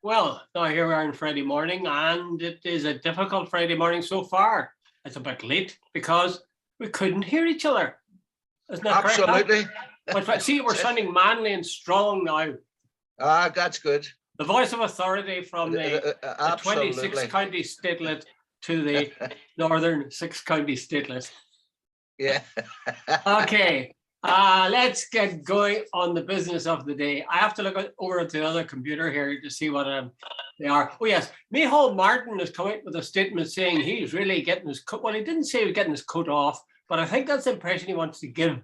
Well, now here we are on Friday morning, and it is a difficult Friday morning so far. It's a bit late because we couldn't hear each other. Isn't that correct, Pat? Absolutely. But see, we're sounding manly and strong now. That's good. The voice of authority from the 26 Absolutely. county statelet to the northern 6 county statelet. Yeah. Okay, let's get going on the business of the day. I have to look over at the other computer here to see what they are. Oh yes, Micheál Martin has come out with a statement saying he's really getting his coat. Well, he didn't say he was getting his coat off, but I think that's the impression he wants to give.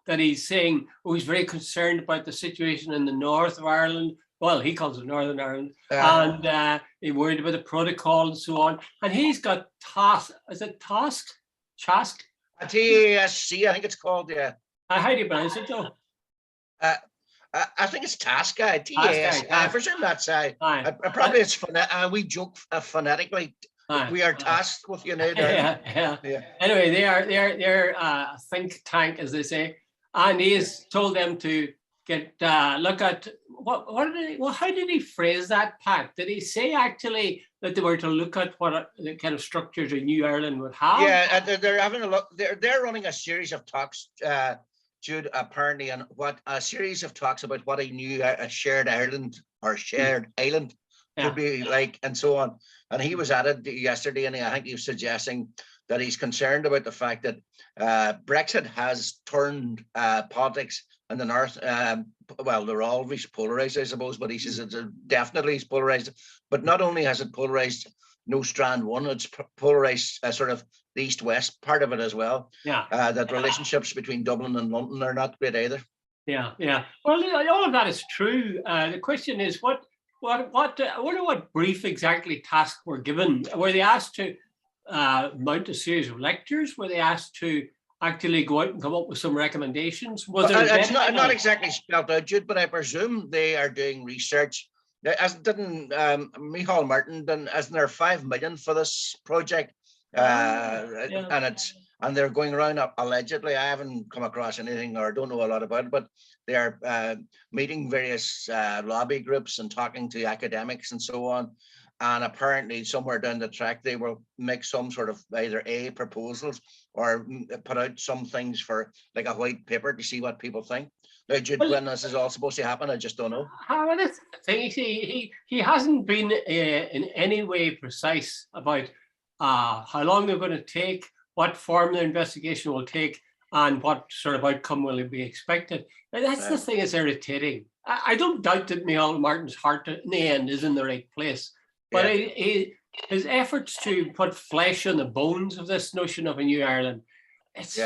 That he's saying, he's very concerned about the situation in the north of Ireland. Well, he calls it Northern Ireland, and he's worried about the protocol and so on. And he's got TASC. Is it TASC? TASC? TASC, I think it's called. Yeah. How do you pronounce it though? I think it's TASC. TASC. I presume that's probably it's we joke phonetically. We are tasked with United Ireland. Yeah. Anyway, they're a think tank, as they say, and he's told them to get look at how did he phrase that, Pat? Did he say actually that they were to look at what the kind of structures a new Ireland would have? Yeah, they're having a look. They're running a series of talks, Jude, apparently, and what a series of talks about what a new shared Ireland or shared island could be like, and so on. And he was at it yesterday, and I think he was suggesting that he's concerned about the fact that Brexit has turned politics in the north. Well, they're always polarized, I suppose, but he says it's definitely polarized. But not only has it polarized no strand one, it's polarized sort of the east-west part of it as well. Yeah. That relationships between Dublin and London are not great either. Yeah. Well, all of that is true. The question is, what brief exactly tasks were given? Were they asked to mount a series of lectures? Were they asked to actually go out and come up with some recommendations? It's not exactly spelled out, Jude, but I presume they are doing research. As didn't Micheál Martin done? Isn't there 5 million for this project? And they're going around allegedly. I haven't come across anything or don't know a lot about it, but they are meeting various lobby groups and talking to academics and so on. And apparently somewhere down the track, they will make some sort of either proposals or put out some things for like a white paper to see what people think. Now, Jude, when this is all supposed to happen, I just don't know. That's the thing. He hasn't been in any way precise about how long they're going to take, what form the investigation will take, and what sort of outcome will be expected. Now, that's the thing that's irritating. I don't doubt that Micheál Martin's heart in the end is in the right place. But his efforts to put flesh on the bones of this notion of a new Ireland, it's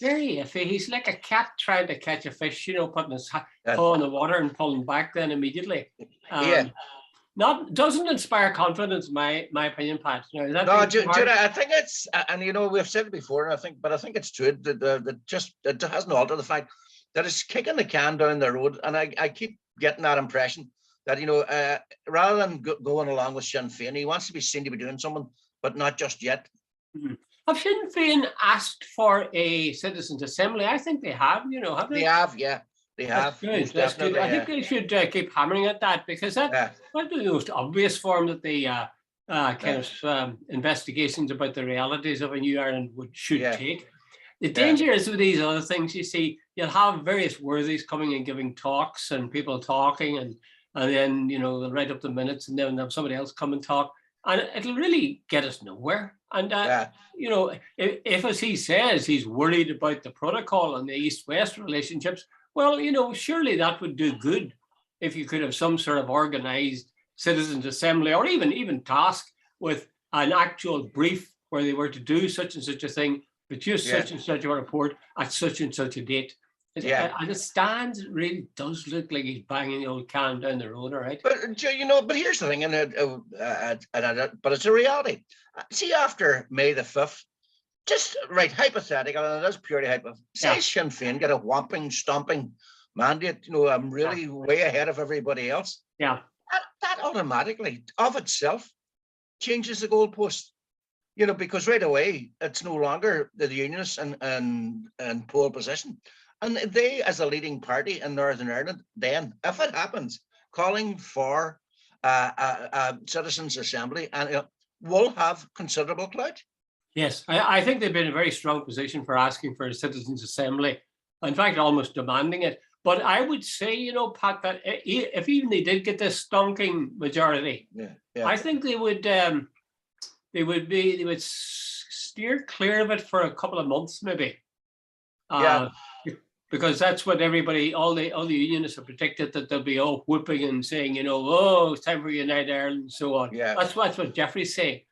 very iffy. He's like a cat trying to catch a fish, putting his paw in the water and pulling back then immediately. Doesn't inspire confidence, my opinion, Pat. No, Jude, I think it's, and we've said it before, and I think it's true that it hasn't altered the fact that it's kicking the can down the road, and I keep getting that impression that rather than going along with Sinn Féin, he wants to be seen to be doing something, but not just yet. Mm-hmm. Have Sinn Féin asked for a citizens' assembly? I think they have. Have they? They have, yeah. They have. That's good. I think they should keep hammering at that, because that's the most obvious form that the kind of investigations about the realities of a new Ireland should take. The danger is with these other things. You see, you'll have various worthies coming and giving talks, and people talking, and then they'll write up the minutes, and then have somebody else come and talk, and it'll really get us nowhere. And if as he says, he's worried about the protocol and the east-west relationships, well, surely that would do good if you could have some sort of organized citizens' assembly, or even task with an actual brief where they were to do such and such a thing, produce such and such a report at such and such a date. And it stands, really does look like he's banging the old can down the road, all right? But but here's the thing, but it's a reality. See, after May the 5th, just hypothetical, and it is purely hypothetical, say Sinn Féin get a whopping, stomping mandate, I'm really way ahead of everybody else. Yeah. That automatically, of itself, changes the goalpost. Because right away, it's no longer the Unionists and pole position. And they, as a leading party in Northern Ireland, then, if it happens, calling for citizens' assembly, and will have considerable clout. Yes, I think they've been in a very strong position for asking for a citizens' assembly. In fact, almost demanding it. But I would say, Pat, that if even they did get this stonking majority, I think they would steer clear of it for a couple of months, maybe. Because that's what everybody, all the unionists have predicted, that they'll be all whooping and saying, it's time for United Ireland and so on. Yeah. That's what Jeffrey's saying.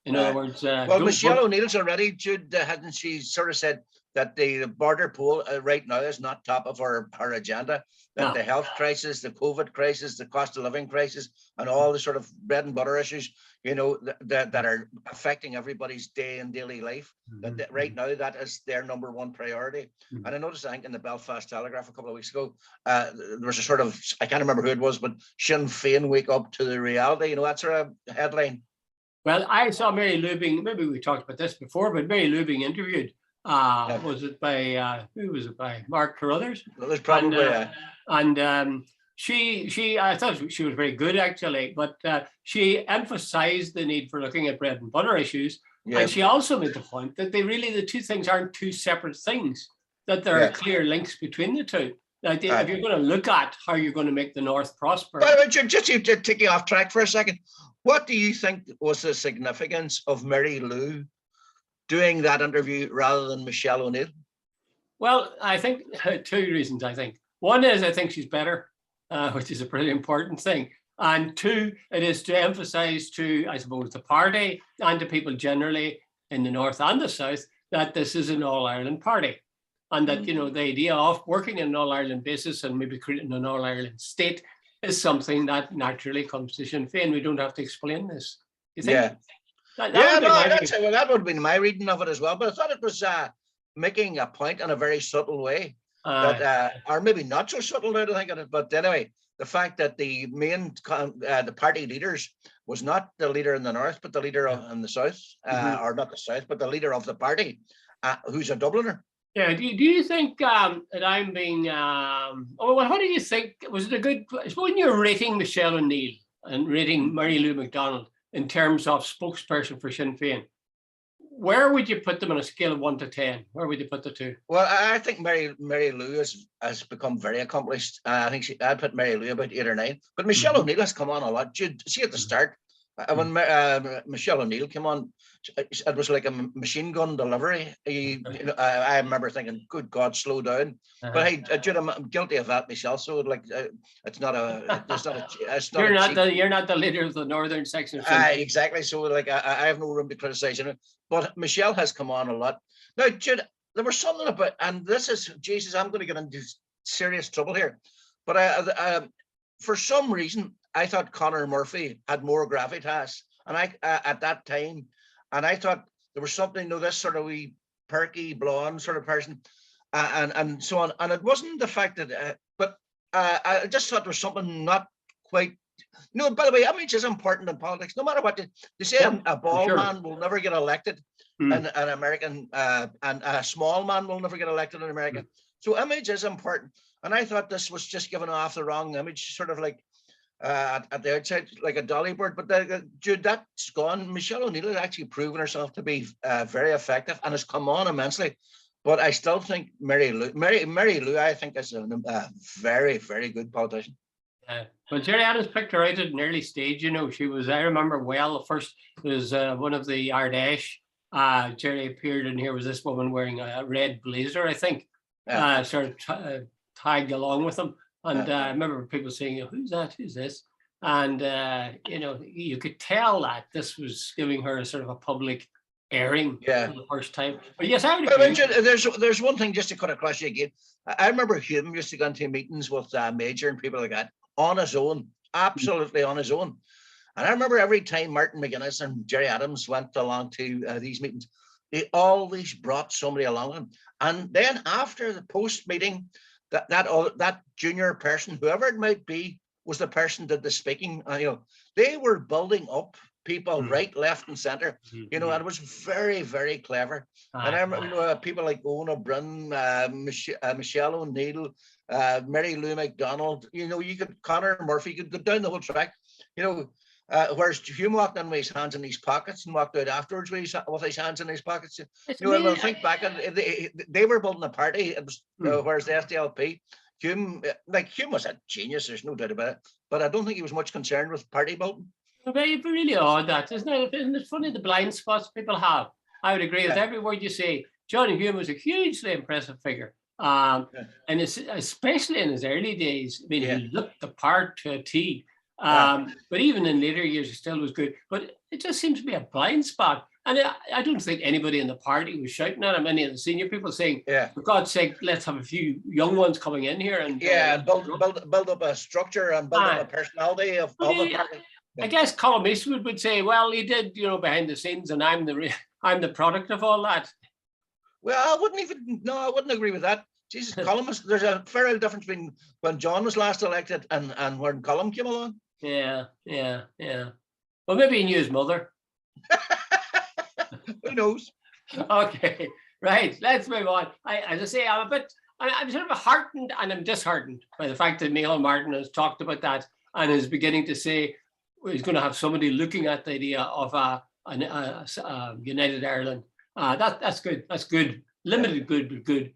In other words, well, Michelle O'Neill's already, Jude, hasn't she sort of said that the border poll right now is not top of her agenda, that the health crisis, the COVID crisis, the cost of living crisis, and all the sort of bread and butter issues, that are affecting everybody's day and daily life, that right now that is their number one priority. And I noticed, I think in the Belfast Telegraph a couple of weeks ago, there was a sort of, I can't remember who it was, but Sinn Féin wake up to the reality, that sort of headline. Well, I saw Mary Lou being, maybe we talked about this before, but Mary Lou being interviewed. Was it by, who was it by? Mark Carruthers? Well, there's probably, she, I thought she was very good actually, but she emphasized the need for looking at bread and butter issues. Yeah. And she also made the point that the two things aren't two separate things, that there are clear links between the two. Like if you're going to look at how you're going to make the North prosper. But just taking off track for a second, what do you think was the significance of Mary Lou doing that interview rather than Michelle O'Neill? Well, I think two reasons, I think. One is I think she's better, which is a pretty important thing. And two, it is to emphasize to, I suppose, the party and to people generally in the North and the South that this is an All-Ireland party. And that, the idea of working in an All-Ireland basis and maybe creating an All-Ireland state is something that naturally comes to Sinn Féin. We don't have to explain this. You think? Yeah. That would be my reading of it as well. But I thought it was making a point in a very subtle way, or maybe not so subtle now to think of it. But anyway, the fact that the main the party leaders was not the leader in the North, but the leader in the South, or not the South, but the leader of the party, who's a Dubliner. Yeah. Do you think that I'm being? How do you think? Was it a good? When you're rating Michelle O'Neill and rating Mary Lou McDonald in terms of spokesperson for Sinn Féin, where would you put them on a scale of 1 to 10? Where would you put the two? Well, I think Mary Lou has become very accomplished. I think I'd put Mary Lou about 8 or 9. But Michelle O'Neill has come on a lot. See at the start when Michelle O'Neill came on, it was like a machine gun delivery. I remember thinking, "Good God, slow down!" But hey, Jude, I'm guilty of that myself. So it's not a. You're not the leader of the northern section. Exactly. So I have no room to criticize it. But Michelle has come on a lot. Now, Jude, there was something about, and this is, Jesus, I'm going to get into serious trouble here. But for some reason, I thought Conor Murphy had more gravitas, and at that time, and I thought there was something, this sort of wee perky blonde sort of person, and so on. And it wasn't the fact that, but I just thought there was something not quite. No, by the way, image is important in politics. No matter what they say, a bald man will never get elected in American, and a small man will never get elected in America. So image is important. And I thought this was just giving off the wrong image, sort of like at the outside, like a dolly bird. But Jude, that's gone. Michelle O'Neill has actually proven herself to be very effective and has come on immensely. But I still think Mary Lou, I think, is a very, very good politician. Well, Jerry Adams picked her out at an early stage. She was, I remember well, first was one of the Ardèche. Jerry appeared, and here was this woman wearing a red blazer, I think, sort of tagged along with them. And I remember people saying, "Who's that? Who's this?" And, you could tell that this was giving her a sort of a public airing for the first time. But yes, I would agree. There's one thing just to cut across you again. I remember Hume used to go into meetings with Major and people like that on his own, absolutely on his own. And I remember every time Martin McGuinness and Jerry Adams went along to these meetings, they always brought somebody along with them. And then after the post meeting, that junior person, whoever it might be, was the person that did the speaking. They were building up people right, left, and centre. You know, and it was very, very clever. And I remember, you know, people like Owen O'Brien, Michelle O'Neill, Mary Lou McDonald. You know, you could Connor Murphy, you could go down the whole track. You know. Whereas Hume walked in with his hands in his pockets and walked out afterwards with his hands in his pockets. You know, we'll think back, and they were building a party. It was whereas the SDLP, Hume was a genius. There's no doubt about it. But I don't think he was much concerned with party building. Very, really odd, that isn't it? Isn't it funny the blind spots people have? I would agree with every word you say. Johnny Hume was a hugely impressive figure, and especially in his early days. I mean, he looked the part to a T. But even in later years, it still was good. But it just seems to be a blind spot. And I don't think anybody in the party was shouting at him, any of the senior people saying, for God's sake, let's have a few young ones coming in here. And build up a structure and build up a personality of the party. I guess Colm Eastwood would say, well, he did, you know, behind the scenes, and I'm the product of all that. Well, I wouldn't agree with that. Jesus, Colm, there's a fair difference between when John was last elected and when Colm came along. Yeah. Well, maybe he knew his mother. Who knows? Okay, right. Let's move on. As I say, I'm sort of heartened and I'm disheartened by the fact that Micheál Martin has talked about that and is beginning to say he's going to have somebody looking at the idea of a United Ireland. That's good. That's good. Limited good, but good.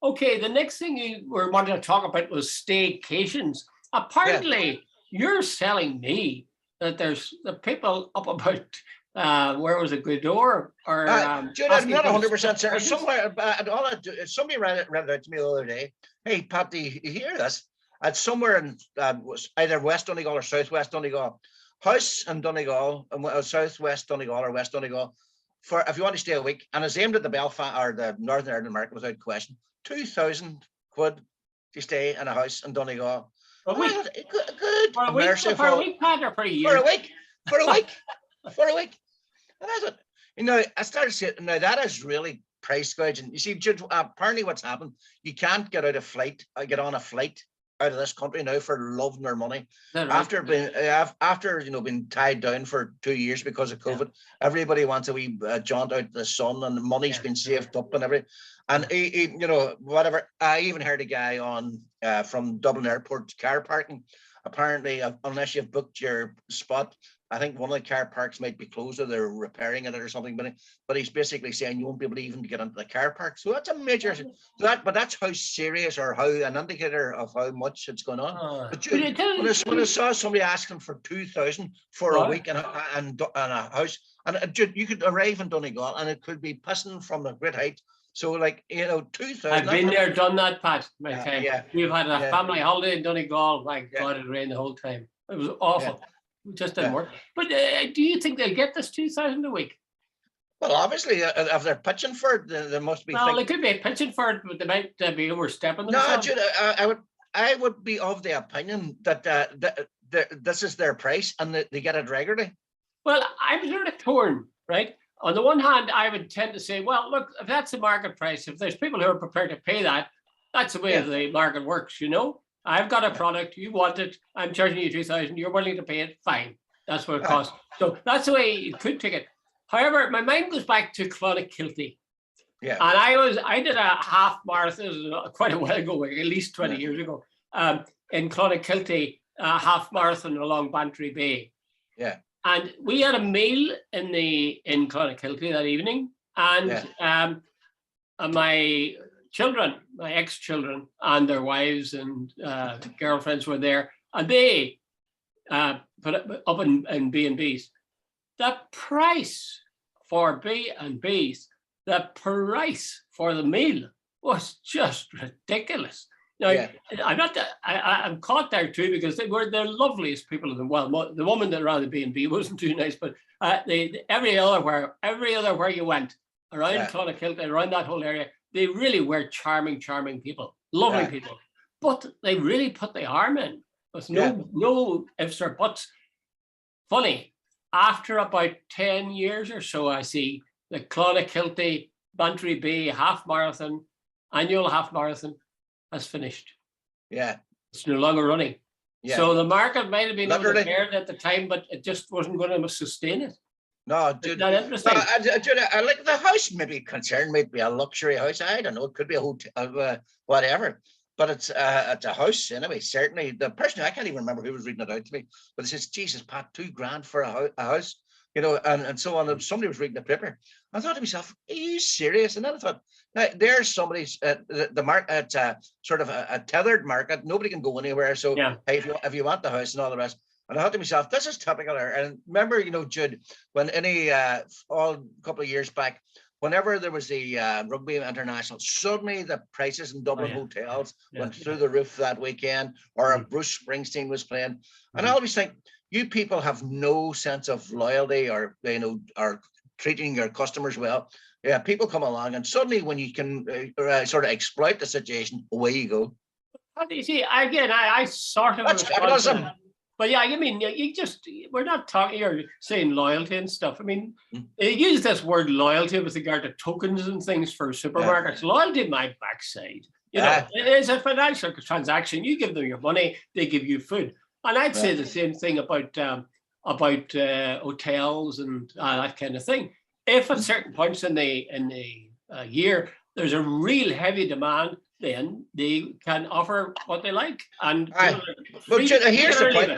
Okay, the next thing you were wanting to talk about was staycations. Apparently, you're telling me that there's the people up about where was it, Gweedore or Jude, I'm not 100% certain. Somewhere, somebody read it out to me the other day. Hey, Pat, do you hear this? At somewhere in either West Donegal or Southwest Donegal, house in Donegal, Southwest Donegal or West Donegal, for if you want to stay a week, and it's aimed at the Belfast or the Northern Ireland market without question. 2,000 quid to stay in a house in Donegal. For a week? Good. For a week, Pat, or for a year? For a week. And that's it. You know, I started saying, now that is really price gouging. You see, Jude, apparently what's happened, you can't get on a flight out of this country now for love nor money. Right? After being tied down for 2 years because of COVID, everybody wants a wee jaunt out the sun, and the money's been saved up and everything. And you know, whatever. I even heard a guy on from Dublin Airport car parking. Apparently, unless you've booked your spot, I think one of the car parks might be closed or they're repairing it or something. But he's basically saying you won't be able to even get into the car park. So that's a major but that's how serious or how an indicator of how much it's going on. But when I saw somebody asking for 2,000 for a week in a house, and you could arrive in Donegal and it could be pissing from a great height. So, like, you know, 2,000. I've been there, done that, Pat. We've had a family holiday in Donegal. My God, it rained the whole time. It was awful. It just didn't work. But do you think they'll get this 2,000 a week? Well, obviously, if they're pitching for it, they must be. Well, they could be pitching for it, but they might be overstepping themselves. No, Jude, I would be of the opinion that this is their price and they get it regularly. Well, I'm sort of torn, right? On the one hand, I would tend to say, well, look, if that's the market price, if there's people who are prepared to pay that, that's the way the market works, you know? I've got a product, you want it, I'm charging you 2,000, you're willing to pay it, fine. That's what it costs. So that's the way you could take it. However, my mind goes back to Clonakilty. Yeah. And I did a half marathon quite a while ago, at least 20 years ago, in Clonakilty, half marathon along Bantry Bay. Yeah. And we had a meal in Clonakilty that evening, and my children, my ex-children, and their wives and girlfriends were there, and they put up in B&Bs. The price for B&Bs, the price for the meal was just ridiculous. Now, I'm caught there too because they were the loveliest people in the world. The woman that ran the B&B wasn't too nice, but every other where you went around Clonakilty, around that whole area, they really were charming people, lovely people. But they really put the arm in. There's no ifs or buts. Funny, after about 10 years or so, I see the Clonakilty Bantry Bay annual half marathon has finished. Yeah. It's no longer running. So the market might have been able Literally. to bear it at the time, but it just wasn't going to sustain it. No, Isn't dude. that interesting? I like the house. Maybe concerned might be a luxury house. I don't know. It could be a hotel, whatever. But it's a house anyway. Certainly, the person I can't even remember who was reading it out to me. But it says, "Jesus, Pat, $2,000 for a house." You know, and so on. Somebody was reading the paper. I thought to myself, "Are you serious?" And then I thought, now, there's somebody's the market, sort of a tethered market. Nobody can go anywhere. So hey, if you want the house and all the rest. And I thought to myself, this is typical. And remember, you know, Jude, when a couple of years back, whenever there was the rugby international, suddenly the prices in Dublin hotels went through the roof that weekend, or if Bruce Springsteen was playing. And I always think, you people have no sense of loyalty, or, you know, or treating your customers well. Yeah, people come along, and suddenly when you can sort of exploit the situation, away you go. You see, again, I sort of. That's capitalism. But yeah, I mean, we're not talking, you're saying loyalty and stuff. I mean, they use this word loyalty with regard to tokens and things for supermarkets. Loyalty, my backside. You know, it is a financial transaction. You give them your money, they give you food. And I'd say the same thing about hotels and that kind of thing. If at certain points in the year there's a real heavy demand, then they can offer what they like. And well, Jude, here's the point.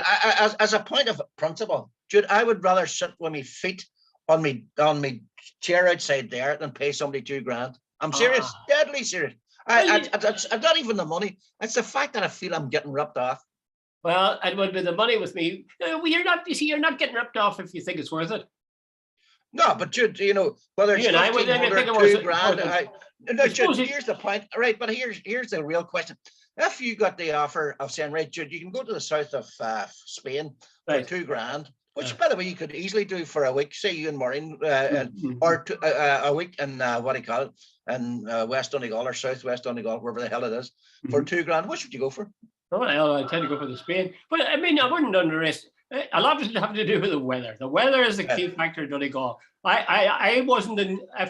As a point of principle, Jude, I would rather sit with my feet on me chair outside there than pay somebody $2,000. I'm serious, deadly serious. It's not even the money. It's the fact that I feel I'm getting ripped off. Well, it would be the money with me. You're not. You see, you're not getting ripped off if you think it's worth it. No, but Jude, you know, whether it's $1,500, $2,000. No, Jude, here's the point. Right, but here's the real question. If you got the offer of saying, right, Jude, you can go to the south of Spain for $2,000, which, by the way, you could easily do for a week, say you and Maureen, or a week in what do you call it, in West Donegal or Southwest Donegal, wherever the hell it is, for $2,000. What should you go for? Oh, I tend to go for the Spain, but I mean, I wouldn't underestimate. A lot of it have to do with the weather. The weather is the key factor in Donegal. I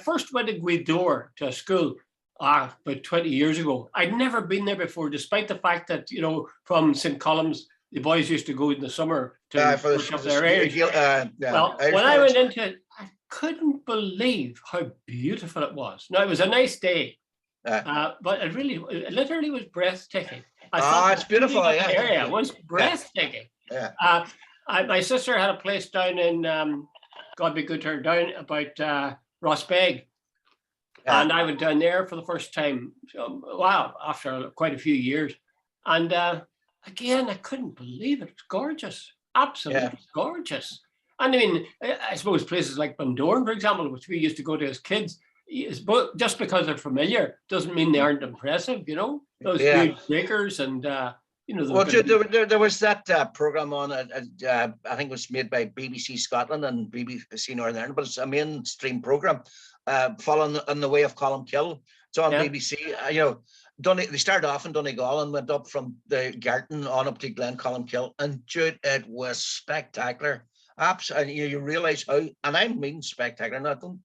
first went to Gweedore to a school about 20 years ago. I'd never been there before, despite the fact that, you know, from St. Columns, the boys used to go in the summer to push up their age. Well, when I went into it, I couldn't believe how beautiful it was. Now, it was a nice day, but it literally was breathtaking. It's beautiful. The area was breathtaking. My sister had a place down in, God be good to her, down about Rossbeg. And I went down there for the first time, after quite a few years. And again, I couldn't believe it. It's gorgeous, absolutely gorgeous. And I mean, I suppose places like Bundoran, for example, which we used to go to as kids, just because they're familiar doesn't mean they aren't impressive, you know? Those huge breakers and, you know. Well, there was that program on, I think it was made by BBC Scotland and BBC Northern Ireland, but it's a mainstream program following in the way of Columkill. It's on BBC. You know, they started off in Donegal and went up from the Garton on up to Glen Columkill, and Jude, it was spectacular. Absolutely, you realize how, and I mean spectacular. And I don't,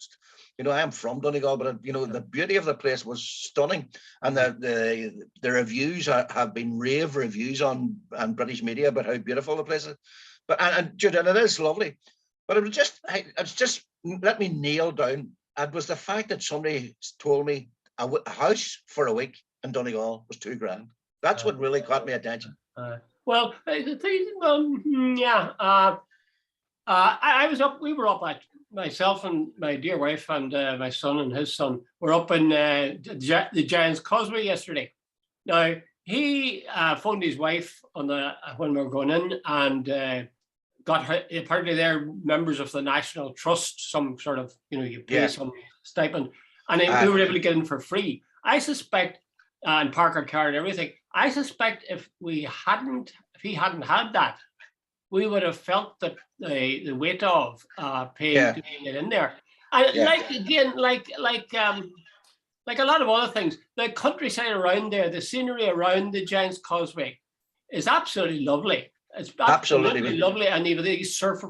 you know, I am from Donegal, but you know, the beauty of the place was stunning, and the reviews have been rave reviews on British media about how beautiful the place is. But and Jude, and it is lovely, but it's just let me nail down. It was the fact that somebody told me a house for a week in Donegal was $2,000. That's what really caught my attention. Well, the thing, I was up. We were up at myself and my dear wife and my son and his son were up in the Giant's Causeway yesterday. Now he phoned his wife on when we were going in and got her. Apparently, they're members of the National Trust, some sort of, you know, you pay some stipend, and we were able to get in for free. I suspect, and park our car and everything. I suspect if he hadn't had that, we would have felt the weight of paying to get in there. And like a lot of other things, the countryside around there, the scenery around the Giant's Causeway is absolutely lovely. It's absolutely lovely, and even the surf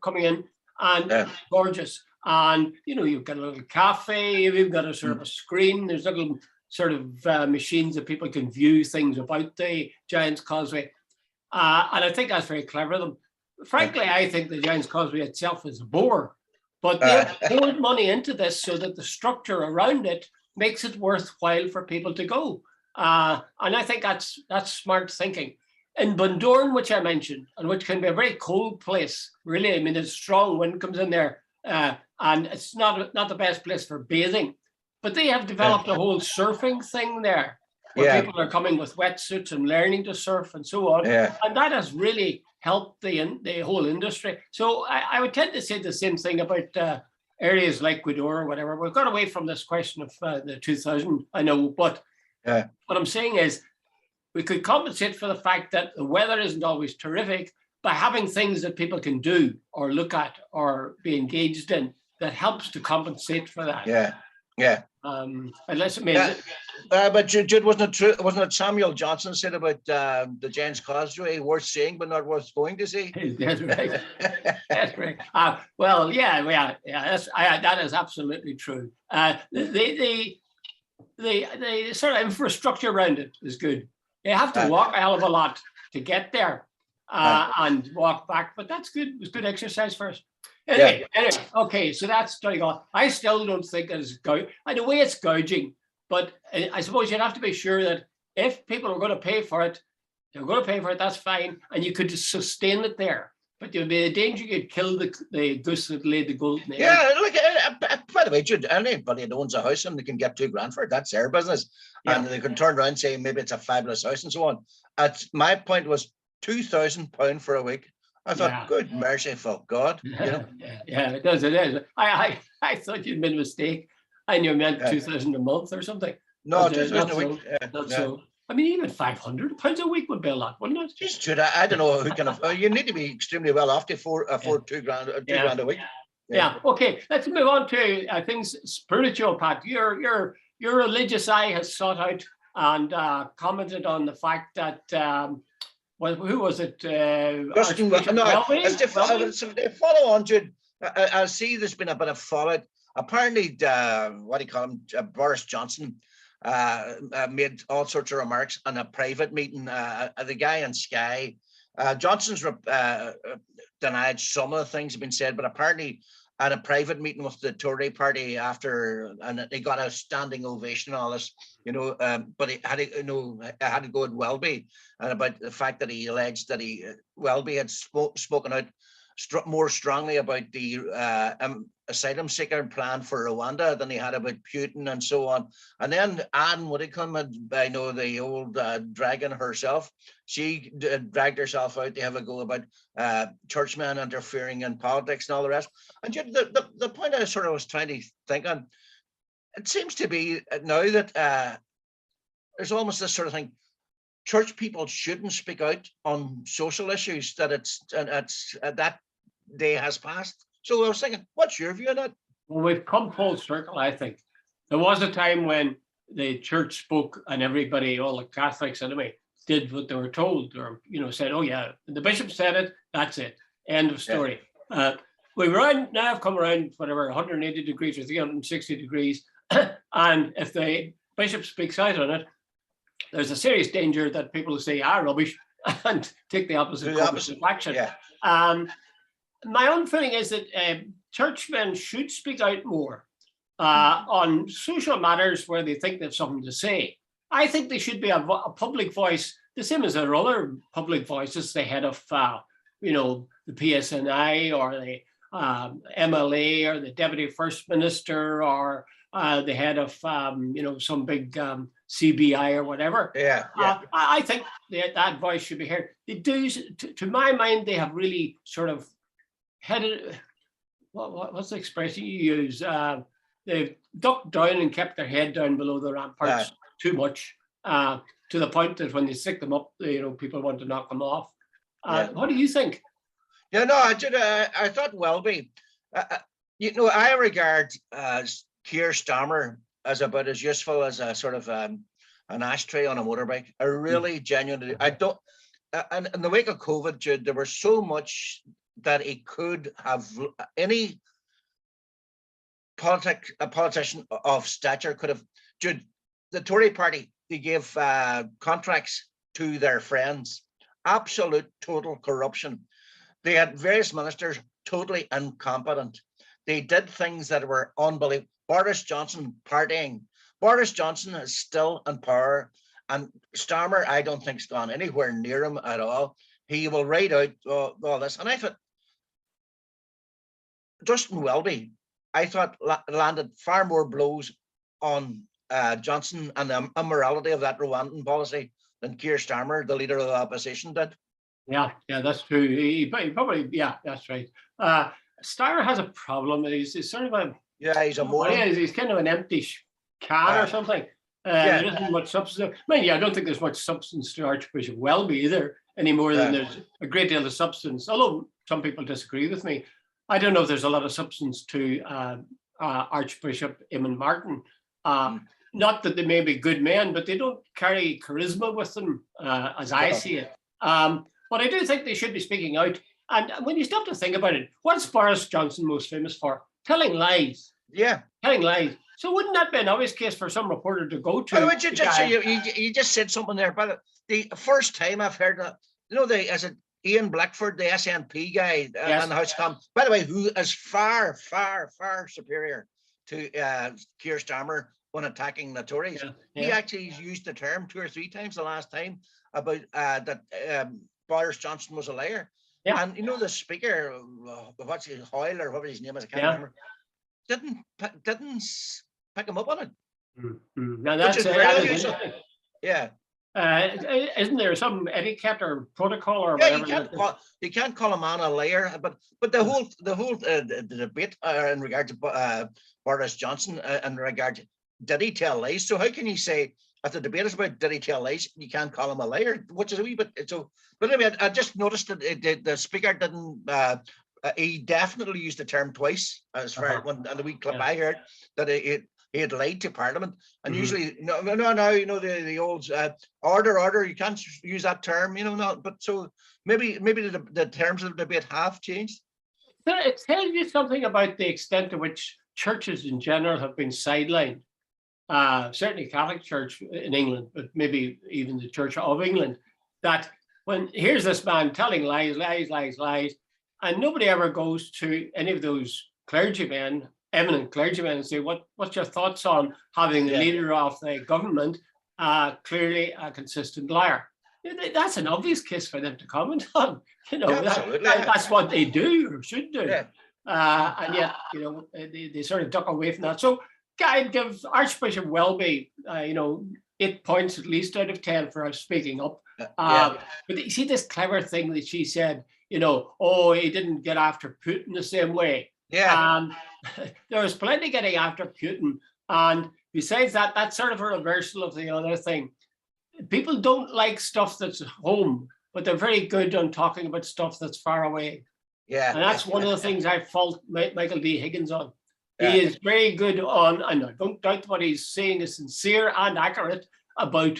coming in, and gorgeous. And you know, you've got a little cafe, you've got a sort of a screen. There's little sort of machines that people can view things about the Giant's Causeway. And I think that's very clever of them. Frankly, I think the Giant's Causeway itself is a bore, but they've poured money into this so that the structure around it makes it worthwhile for people to go. And I think that's smart thinking. In Bundoran, which I mentioned, and which can be a very cold place, really, I mean, it's strong wind comes in there, and it's not the best place for bathing. But they have developed a whole surfing thing there, where people are coming with wetsuits and learning to surf and so on. And that has really helped the whole industry. So I would tend to say the same thing about areas like Gweedore or whatever. We've got away from this question of the 2000, I know, but what I'm saying is we could compensate for the fact that the weather isn't always terrific by having things that people can do or look at or be engaged in that helps to compensate for that. Unless it means but Jude, wasn't it true? Wasn't it Samuel Johnson said about the Giant's Causeway, worth seeing but not worth going to see? That's right. That's right. Well, that is absolutely true. The sort of infrastructure around it is good. You have to walk a hell of a lot to get there and walk back, but that's good. It was good exercise for us. Anyway, okay, so that's Donegal. I still don't think it's gouging. In a way, it's gouging, but I suppose you'd have to be sure that if people are going to pay for it, they're going to pay for it, that's fine, and you could just sustain it there. But there'd be a danger you'd kill the goose that laid the golden egg. Yeah, look, by the way, Jude, anybody that owns a house and they can get $2,000 for it, that's their business. And they can turn around and say maybe it's a fabulous house and so on. My point was £2,000 for a week. I thought, good merciful God. You know? It does. I thought you'd made a mistake. I knew you meant 2,000 a month or something. No, 2,000 a week. So. I mean, even £500 a week would be a lot, wouldn't it? Just Jude, I don't know who can afford. You need to be extremely well off to afford $2,000 a week. Okay, let's move on to things spiritual, Pat. Your religious eye has sought out and commented on the fact that who was it? Follow on, Jude. I see there's been a bit of fallout. Apparently, Boris Johnson made all sorts of remarks on a private meeting. The guy in Sky, Johnson's denied some of the things have been said, but apparently at a private meeting with the Tory party and they got a standing ovation and all this, but it had to go at Welby, and about the fact that he alleged that Welby had spoken out more strongly about the asylum seeker plan for Rwanda than he had about Putin and so on. And then Anne Widdecombe, I know the old dragon herself, she dragged herself out to have a go about churchmen interfering in politics and all the rest. And the point I sort of was trying to think on, it seems to be now that there's almost this sort of thing, church people shouldn't speak out on social issues, that that day has passed. So I was thinking, what's your view on that? Well, we've come full circle, I think. There was a time when the church spoke and everybody, all the Catholics anyway, did what they were told, or said, oh yeah, the bishop said it, that's it, end of story. We've now come around whatever 180 degrees or 360 degrees, and if the bishop speaks out on it, there's a serious danger that people will say rubbish and take the opposite course of action. My own feeling is that churchmen should speak out more on social matters where they think they have something to say. I think they should be a public voice, the same as there are other public voices, the head of, the PSNI or the MLA or the deputy first minister or the head of, some big CBI or whatever. I think that voice should be heard. They do, to my mind, they have really sort of headed, what's the expression you use? They've ducked down and kept their head down below the ramparts too much, to the point that when they stick them up, people want to knock them off. What do you think? I thought Welby. I regard Keir Starmer as about as useful as a sort of an ashtray on a motorbike. I really genuinely, I don't. And in the wake of COVID, Jude, there was so much that he could have, any politician of stature could have. Jude, the Tory party, they gave contracts to their friends, absolute total corruption. They had various ministers totally incompetent. They did things that were unbelievable. Boris Johnson partying. Boris Johnson is still in power, and Starmer, I don't think, has gone anywhere near him at all. He will write out all this. And I thought, Justin Welby, I thought, landed far more blows on Johnson and the immorality of that Rwandan policy than Keir Starmer, the leader of the opposition, did. Yeah, that's true. He probably, yeah, that's right. Starmer has a problem. He's sort of a, he's a moron. He's kind of an empty can or something. There isn't much substance. I mean, I don't think there's much substance to Archbishop Welby either, any more than there's a great deal of substance. Although some people disagree with me, I don't know if there's a lot of substance to Archbishop Eamon Martin. Not that they may be good men, but they don't carry charisma with them, as I see it. But I do think they should be speaking out. And when you stop to think about it, what's Boris Johnson most famous for? Telling lies. Yeah. Telling lies. So wouldn't that be an obvious case for some reporter to go to? You just said something there, but the first time I've heard that, is it Ian Blackford, the SNP guy in the House of Commons, by the way, who is far, far, far superior to Keir Starmer when attacking the Tories. He actually used the term 2 or 3 times the last time about that Boris Johnson was a liar. Yeah. And the speaker, what's his Hoyle or whatever his name is, I can't remember, didn't pick him up on it. Now that's isn't there some etiquette or protocol or whatever? You can't call a man a liar, but the whole the debate in regard to Boris Johnson in regard to, did he tell lies? So how can you say, if the debate is about did he tell lies, you can't call him a liar, which is a wee bit so. But anyway, I just noticed that the speaker didn't. He definitely used the term twice, as far when the wee clip I heard, that he had lied to Parliament. And usually, no, the old order, you can't use that term, but so maybe the terms of the debate have changed. It tells you something about the extent to which churches in general have been sidelined. Certainly Catholic Church in England, but maybe even the Church of England, that when here's this man telling lies, and nobody ever goes to any of those clergymen, eminent clergymen, and say, what's your thoughts on having the leader of the government clearly a consistent liar? That's an obvious case for them to comment on. That's what they do or should do. Yeah. And yet, they sort of duck away from that. So I'd give Archbishop Welby, 8 points at least out of 10 for us speaking up. But you see this clever thing that she said, he didn't get after Putin the same way. Yeah. There was plenty getting after Putin. And besides that, that's sort of a reversal of the other thing. People don't like stuff that's at home, but they're very good on talking about stuff that's far away. Yeah. And that's one of the things I fault Michael D. Higgins on. He is very good on, and I don't doubt what he's saying is sincere and accurate about,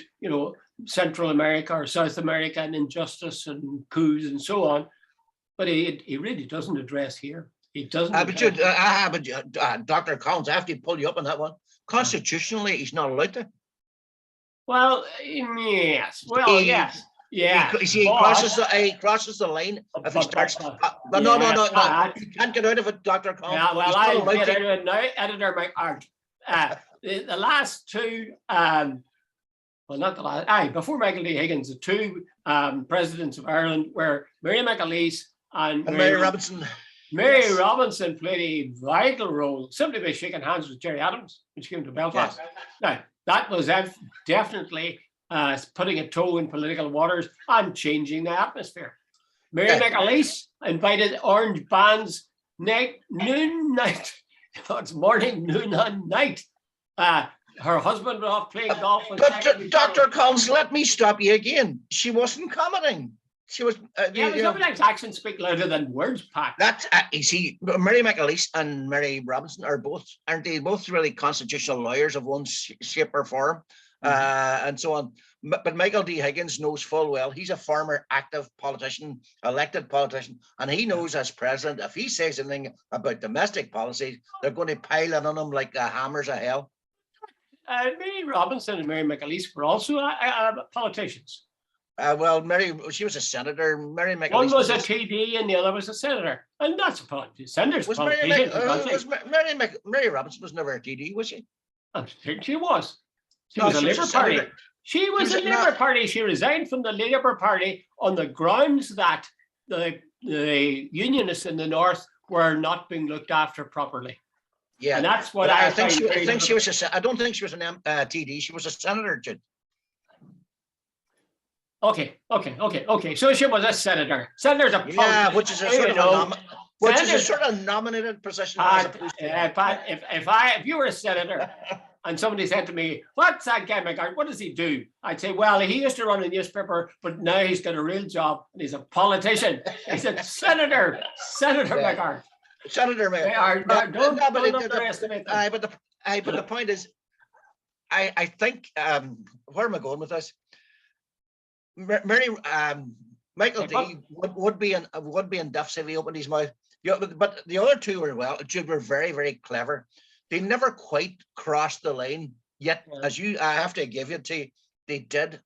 Central America or South America and injustice and coups and so on. But he really doesn't address here. He doesn't. But Dr. Collins, I have to pull you up on that one. Constitutionally, he's not allowed to. Well, yes. Well, yes. Yeah. He crosses the line if he starts. No. You can't get out of it, Dr. Collins. Yeah, well, I'll get out of it now. Editor Mike the last two, not the last, before Michael D. Higgins, the two presidents of Ireland were Mary McAleese and Mary Robinson. Mary Robinson played a vital role simply by shaking hands with Gerry Adams when she came to Belfast. Yes. Now, that was definitely putting a toe in political waters and changing the atmosphere. Mary McAleese invited orange bands noon, night. It's morning, noon, and night. Her husband was off playing golf. But Dr. Collins, let me stop you again. She wasn't commenting. She was. Sometimes actions speak louder than words, Pat. That's you see, Mary McAleese and Mary Robinson aren't they both really constitutional lawyers of one shape or form, and so on. But Michael D. Higgins knows full well he's a former active politician, elected politician, and he knows as president if he says anything about domestic policy, they're going to pile it on him like the hammers of hell. Mary Robinson and Mary McAleese were also politicians. Well, Mary, she was a senator. Mary McAleese One was a TD and the other was a senator. And that's a politician. Senator's a politician. Mary Robinson was never a TD, was she? I think she was. She was a Labour Party. She was a Labour Party. She resigned from the Labour Party on the grounds that the unionists in the north were not being looked after properly. Yeah, and that's what I think. She was. I don't think she was an TD. She was a senator, Jude. Okay. So she was a senator. Senator's a which is a sort of nominated position. Pat, if you were a senator and somebody said to me, "What's that guy McGard? What does he do?" I'd say, "Well, he used to run a newspaper, but now he's got a real job and he's a politician." He said, "Senator McGard." Senator McGard. Don't underestimate them. But the point is, I think where am I going with this? Michael D would be in duffs if he opened his mouth. Yeah, but the other two were very, very clever. They never quite crossed the line yet. Yeah. I have to give it to you, they did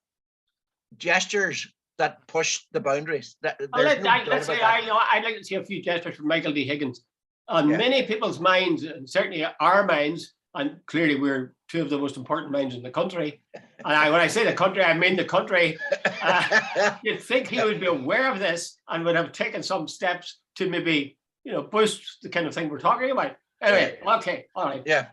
gestures that pushed the boundaries. I'd like to see a few gestures from Michael D. Higgins. On many people's minds, and certainly our minds, and clearly we're two of the most important minds in the country. And when I say the country, I mean the country. You'd think he would be aware of this and would have taken some steps to maybe, boost the kind of thing we're talking about. Anyway, okay, all right. Yeah.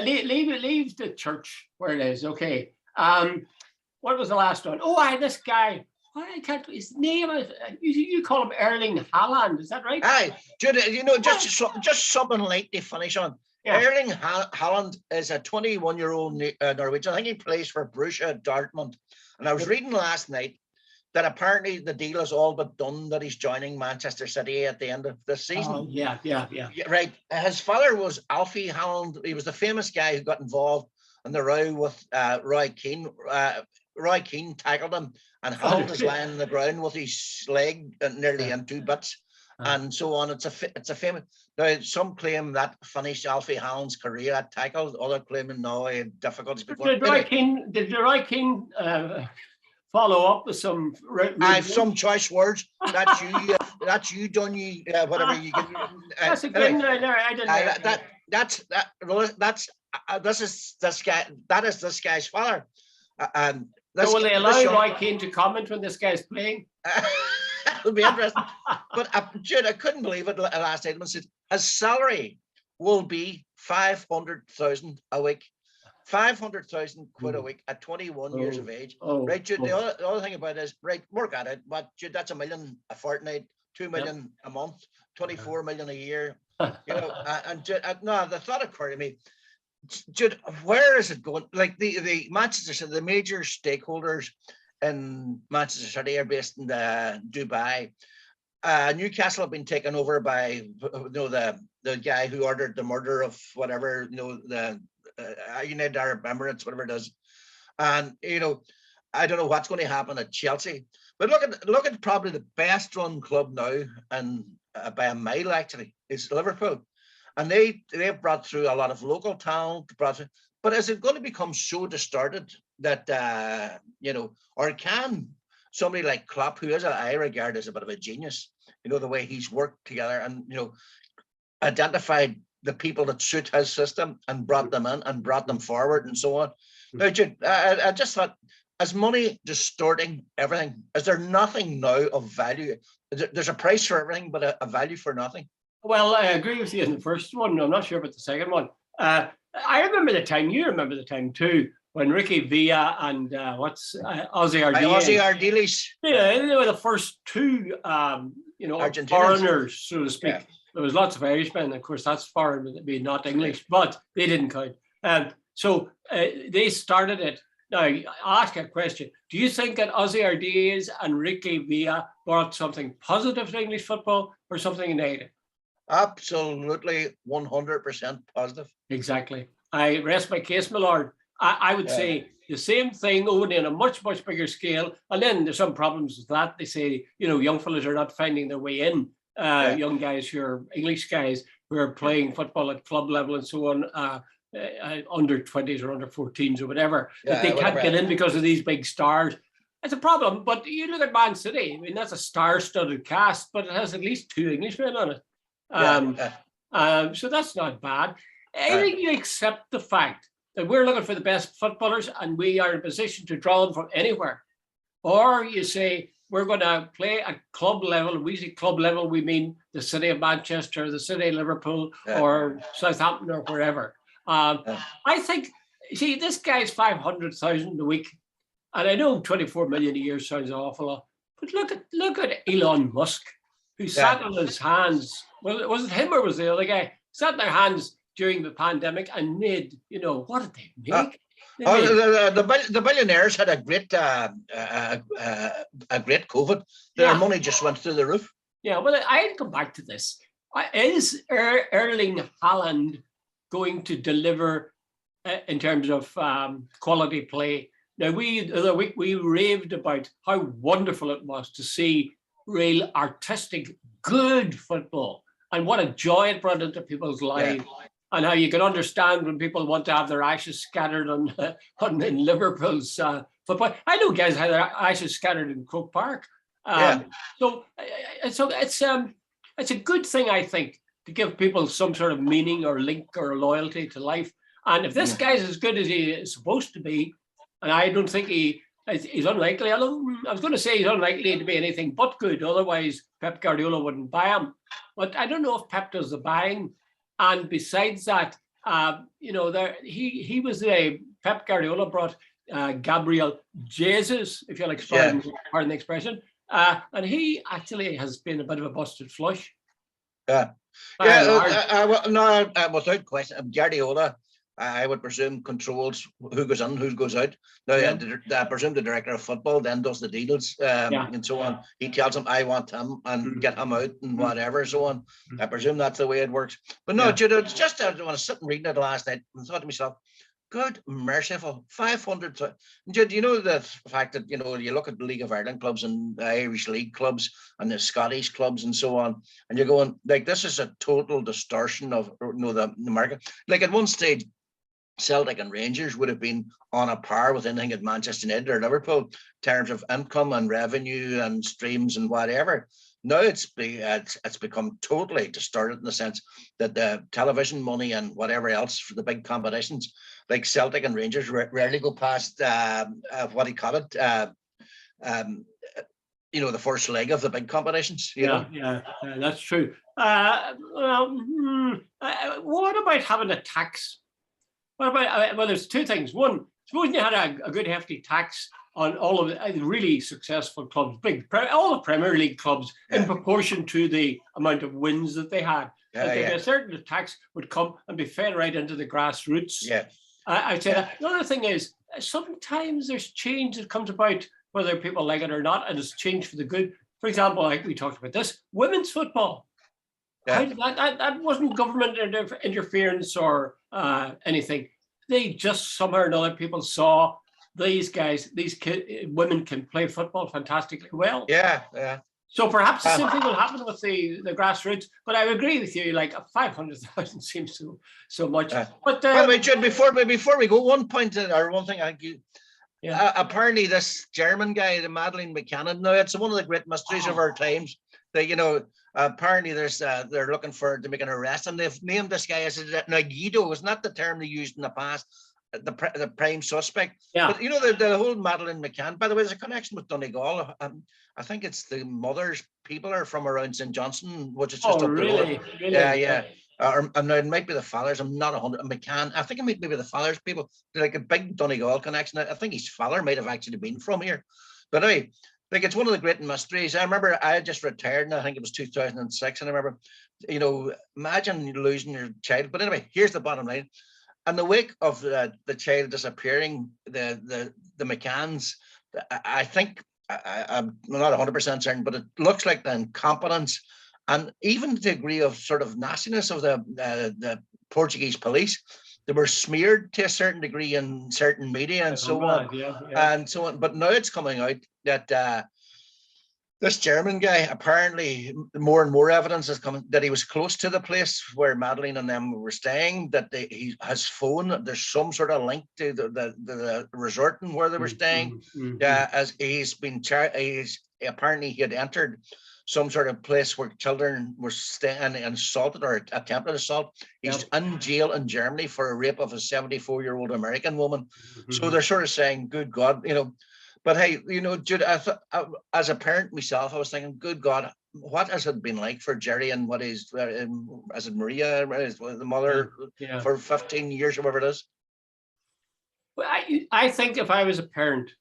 Leave the church where it is. Okay. What was the last one? Oh, this guy. I can't. His name is. You call him Erling Haaland. Is that right? Aye, just something light to finish on. Yeah. Erling Haaland is a 21-year-old Norwegian. I think he plays for Borussia Dortmund. And I was reading last night that apparently the deal is all but done, that he's joining Manchester City at the end of this season. Oh, yeah. Right. His father was Alfie Haaland. He was the famous guy who got involved in the row with Roy Keane. Roy Keane tackled him, and Haaland was lying on the ground with his leg nearly in two bits. And so on. It's a famous. Now, some claim that finished Alfie Haaland's career at tackle. Other claiming no, he had difficulties before. Did Roy Keane follow up with some? I have some choice words. That's you. That's you, done you. Whatever you get. That's a good. Anyway, no, I didn't. This is this guy. That is this guy's father. And so will they allow Roy Keane to comment when this guy's playing? It'll be interesting. But Jude, I couldn't believe it last night. His salary will be 500,000 a week. 500,000 quid a week at 21 years of age. Right, Jude, the other thing about it is, right, work at it, but Jude, that's $1 million a fortnight, 2 million a month, 24 million a year. And Jude, the thought occurred to me, Jude, where is it going? Like the Manchester City, the major stakeholders in Manchester City are based in Dubai. Newcastle have been taken over by the guy who ordered the murder of whatever, the United Arab Emirates, whatever it is. And I don't know what's going to happen at Chelsea. But look at probably the best run club now, and by a mile actually, is Liverpool. And they've brought through a lot of local talent. But is it going to become so distorted that or can somebody like Klopp, who I regard as a bit of a genius, the way he's worked together and identified the people that suit his system and brought them in and brought them forward and so on. Now, Jude, I just thought, is money distorting everything? Is there nothing now of value? There's a price for everything, but a value for nothing. Well, I agree with you in the first one. I'm not sure about the second one. I remember the time, you remember the time too, when Ricky Villa and Ozzy Ardiles. Yeah, they were the first two, foreigners, so to speak. Yeah. There was lots of Irishmen, of course, that's foreign, would be not English, but they didn't count. So they started it. Now, I'll ask a question. Do you think that Ozzy Ardiles and Ricky Villa brought something positive to English football or something negative? Absolutely 100% positive. Exactly. I rest my case, my lord. I would say the same thing, only on a much, much bigger scale. And then there's some problems with that. They say, young fellas are not finding their way in. Young guys who are English guys who are playing football at club level and so on, under 20s or under 14s or whatever, that they can't get in because of these big stars. it's a problem. But you look at Man City. I mean, that's a star-studded cast, but it has at least 2 Englishmen on it. So that's not bad. I think you accept the fact that we're looking for the best footballers, and we are in a position to draw them from anywhere. Or you say we're going to play at club level. We say club level, we mean the city of Manchester, the city of Liverpool, or Southampton, or wherever. I think, see, this guy's 500,000 a week, and I know 24 million a year sounds an awful lot, but look at Elon Musk, who sat on his hands. Well, was it him or was it the other guy? Sat on their hands during the pandemic and made, what did they make? The billionaires had a great COVID. Their money just went through the roof. Yeah, well, I'd come back to this. Is Erling Haaland going to deliver in terms of quality play? Now, the other week we raved about how wonderful it was to see real artistic, good football, and what a joy it brought into people's lives. Yeah. And how you can understand when people want to have their ashes scattered in Liverpool's football. I know guys had their ashes scattered in Croke Park. So it's a good thing, I think, to give people some sort of meaning or link or loyalty to life. And if this guy's as good as he is supposed to be, and I don't think he's unlikely. I was going to say he's unlikely to be anything but good. Otherwise, Pep Guardiola wouldn't buy him. But I don't know if Pep does the buying. And besides that, he was Pep Guardiola brought Gabriel Jesus, if you'll pardon the expression, and he actually has been a bit of a busted flush. Without question, Guardiola, I would presume, controls who goes in, who goes out. Now, I presume the director of football then does the deals and so on. He tells him, I want him, and get him out and whatever, so on. I presume that's the way it works. But no, Jude, it's just when I was sitting reading it last night and thought to myself, good merciful, 500. Jude, you know the fact that, you look at the League of Ireland clubs and the Irish League clubs and the Scottish clubs and so on, and you're going, like, this is a total distortion of the market. Like, at one stage, Celtic and Rangers would have been on a par with anything at Manchester United or Liverpool in terms of income and revenue and streams and whatever. Now it's become totally distorted in the sense that the television money and whatever else for the big competitions, like Celtic and Rangers, rarely go past what he called it, the first leg of the big competitions. Yeah, that's true. What about having a tax? What about, there's two things. One, supposing you had a good hefty tax on all of the really successful clubs, all the Premier League clubs, in proportion to the amount of wins that they had. A certain tax would come and be fed right into the grassroots. Yeah, I'd say that. The other thing is, sometimes there's change that comes about, whether people like it or not, and it's changed for the good. For example, like we talked about this, women's football. Yeah. That wasn't government interference or anything. They just somehow or another, people saw these women can play football fantastically well. Yeah. So perhaps the same thing will happen with the grassroots. But I agree with you. Like 500,000 seems so much. But by the way, Jude, before we go, one point or one thing I think apparently this German guy, the Madeleine McCann, now it's one of the great mysteries of our times. That apparently they're looking to make an arrest, and they've named this guy as Guido. Was not the term they used in the past, the prime suspect. Yeah. But the whole Madeleine McCann. By the way, there's a connection with Donegal. I think it's the mother's people are from around St. Johnson, which is just up the road. Really? Yeah. Or no, it might be the fathers. I'm not 100. McCann. I think it might be the fathers people. They're like a big Donegal connection. I think his father might have actually been from here. But anyway, like, it's one of the great mysteries. I remember I had just retired, and I think it was 2006. And I remember, imagine losing your child. But anyway, here's the bottom line. In the wake of the child disappearing, the McCanns, I think, I'm not 100% certain, but it looks like the incompetence and even the degree of sort of nastiness of the Portuguese police. They were smeared to a certain degree in certain media and so on. And so on. But now it's coming out that This German guy, apparently more and more evidence is coming that he was close to the place where Madeline and them were staying, that he has phone, there's some sort of link to the resort and where they were staying. As he's apparently he had entered some sort of place where children were staying and assaulted or attempted assault. He's in jail in Germany for a rape of a 74-year-old American woman. So they're sort of saying, good God, but hey, Jude, as a parent myself, I was thinking, good God, what has it been like for Jerry and what is it Maria, the mother, for 15 years or whatever it is? Well, I think if I was a parent,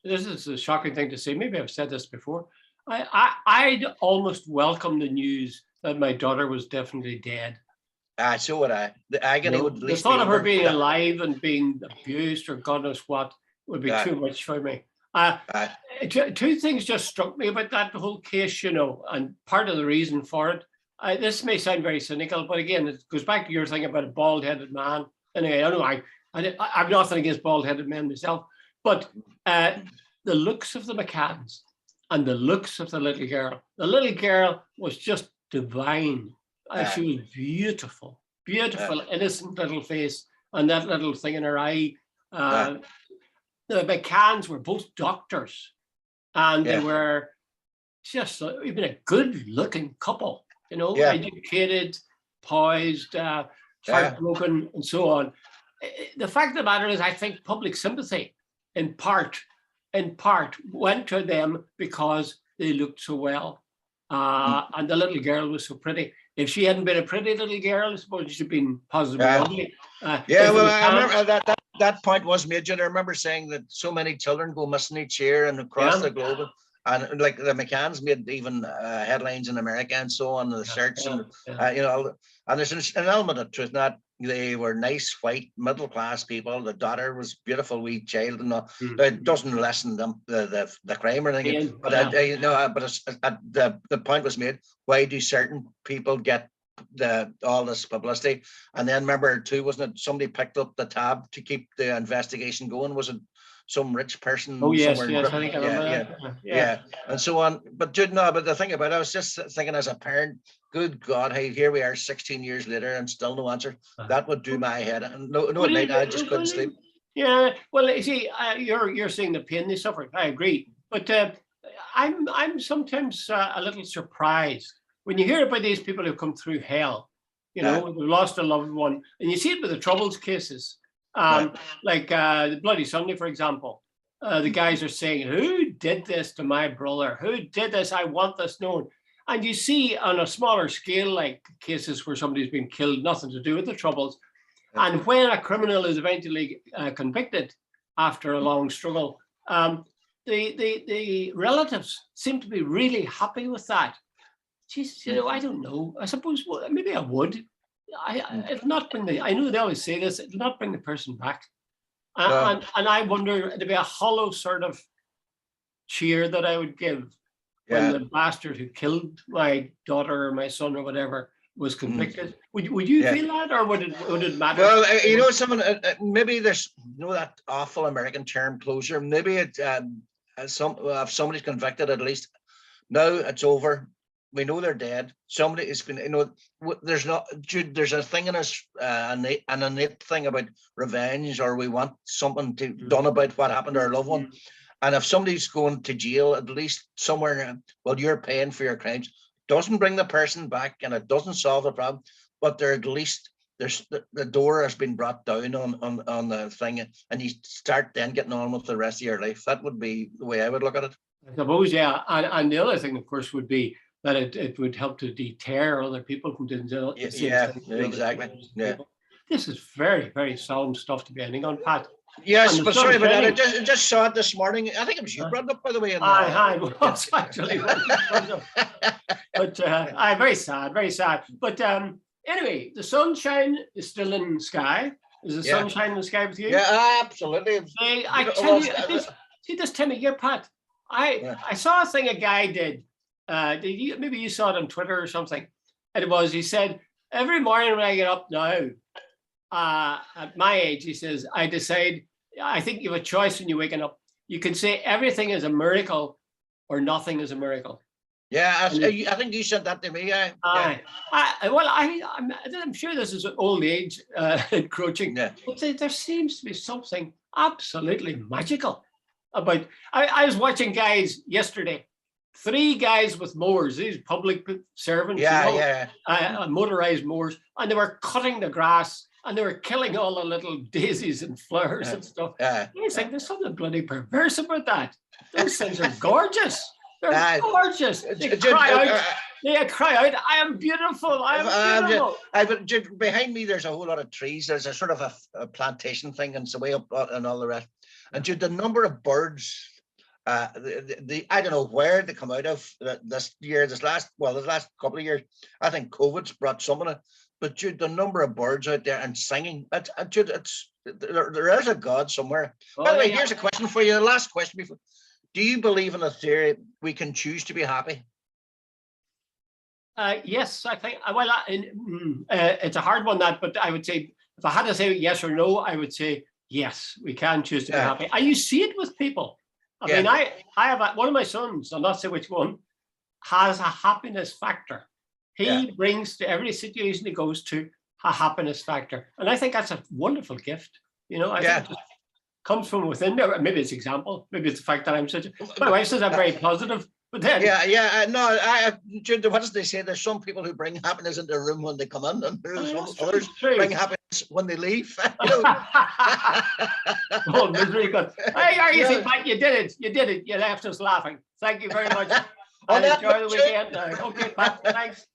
this is a shocking thing to say, maybe I've said this before, I'd almost welcome the news that my daughter was definitely dead. So would I. The agony would at least the thought of her being alive and being abused or God knows what would be too much for me. Two things just struck me about that whole case, and part of the reason for it, this may sound very cynical, but again, it goes back to your thing about a bald-headed man. Anyway, I don't know, I'm nothing against bald-headed men myself, but the looks of the McCanns and the looks of the little girl was just divine. She was beautiful, innocent little face and that little thing in her eye. The McCanns were both doctors, and they were just even a good-looking couple, educated, poised, heartbroken, and so on. The fact of the matter is, I think public sympathy, in part, went to them because they looked so well, and the little girl was so pretty. If she hadn't been a pretty little girl, I suppose she'd been positively ugly. I remember that point was made. I remember saying that so many children go missing each year and across the globe, and like the McCanns made even headlines in America and so on. The search and there's an element of truth in that. They were nice, white, middle class people. The daughter was beautiful, wee child, and it doesn't lessen them the crime or anything. But the point was made. Why do certain people get all this publicity? And then remember too, wasn't it somebody picked up the tab to keep the investigation going? Was it some rich person? Oh yes, I think I remember that. And so on. But Jude, but the thing about it, I was just thinking as a parent, good God, hey, here we are 16 years later and still no answer. That would do my head. And no, at night I just couldn't sleep. Yeah, well, you see, you're seeing the pain they suffered. I agree, but I'm sometimes a little surprised when you hear about these people who come through hell. They've lost a loved one, and you see it with the Troubles cases. Like the Bloody Sunday, for example, the guys are saying, who did this to my brother? Who did this? I want this known. And you see on a smaller scale, like cases where somebody's been killed, nothing to do with the Troubles. And when a criminal is eventually convicted after a long struggle, the relatives seem to be really happy with that. Jeez, I don't know. I suppose maybe I would. It'll not bring I know they always say this, it'll not bring the person back. And I wonder, it'd be a hollow sort of cheer that I would give when the bastard who killed my daughter or my son or whatever was convicted. Would you feel that, or would it matter? Well, someone maybe there's that awful American term closure. Maybe it if somebody's convicted, at least now it's over. We know they're dead. Somebody is going to, there's a thing in us, an innate thing about revenge, or we want something done about what happened to our loved one. And if somebody's going to jail, at least somewhere, you're paying for your crimes. Doesn't bring the person back, and it doesn't solve the problem. But they're at least the door has been brought down on the thing, and you start then getting on with the rest of your life. That would be the way I would look at it. I suppose, yeah. And the other thing, of course, would be that it would help to deter other people from doing the same thing. Exactly. Yeah. This is very, very solemn stuff to be ending on, Pat. Yes, but sorry about that. I just saw it this morning. I think it was you brought it up, by the way. I was actually. But very sad, very sad. But anyway, the sunshine is still in the sky. Is the sunshine in the sky with you? Yeah, absolutely. I tell you, see this time of year, Pat. I saw a thing a guy did. Maybe you saw it on Twitter or something. And he said, every morning when I get up now, at my age, he says, I think you have a choice when you're waking up. You can say everything is a miracle or nothing is a miracle. Yeah, I think you said that to me. Yeah. I'm sure this is old age encroaching. Yeah. But there seems to be something absolutely magical about. I was watching guys yesterday, 3 guys with mowers, these public servants, motorized mowers, and they were cutting the grass and they were killing all the little daisies and flowers and stuff. I think there's something bloody perverse about that. Those things are gorgeous. They're gorgeous. They cry out. They cry out, I am beautiful. I am beautiful. Behind me, there's a whole lot of trees. There's a sort of a plantation thing, and it's way up and all the rest. And the number of birds, I don't know where they come out of this year, this last couple of years. I think COVID's brought some of it. But the number of birds out there and singing, there is a God somewhere. By the way, here's a question for you. The last question before. Do you believe in a theory we can choose to be happy? Yes, I think. Well, it's a hard one, but I would say, if I had to say yes or no, I would say yes, we can choose to be happy. And you see it with people. I mean, I have one of my sons, I'll not say which one, has a happiness factor. He brings to every situation he goes to a happiness factor. And I think that's a wonderful gift. I think it just comes from within there. Maybe it's example. Maybe it's the fact that my wife says I'm very positive. But then, Jude, what does they say? There's some people who bring happiness into a room when they come in, and there's others bring happiness when they leave. Oh, misery! Good. Hey, Pat, you did it. You did it. You left us laughing. Thank you very much. And enjoy the weekend. Okay, Pat. Thanks.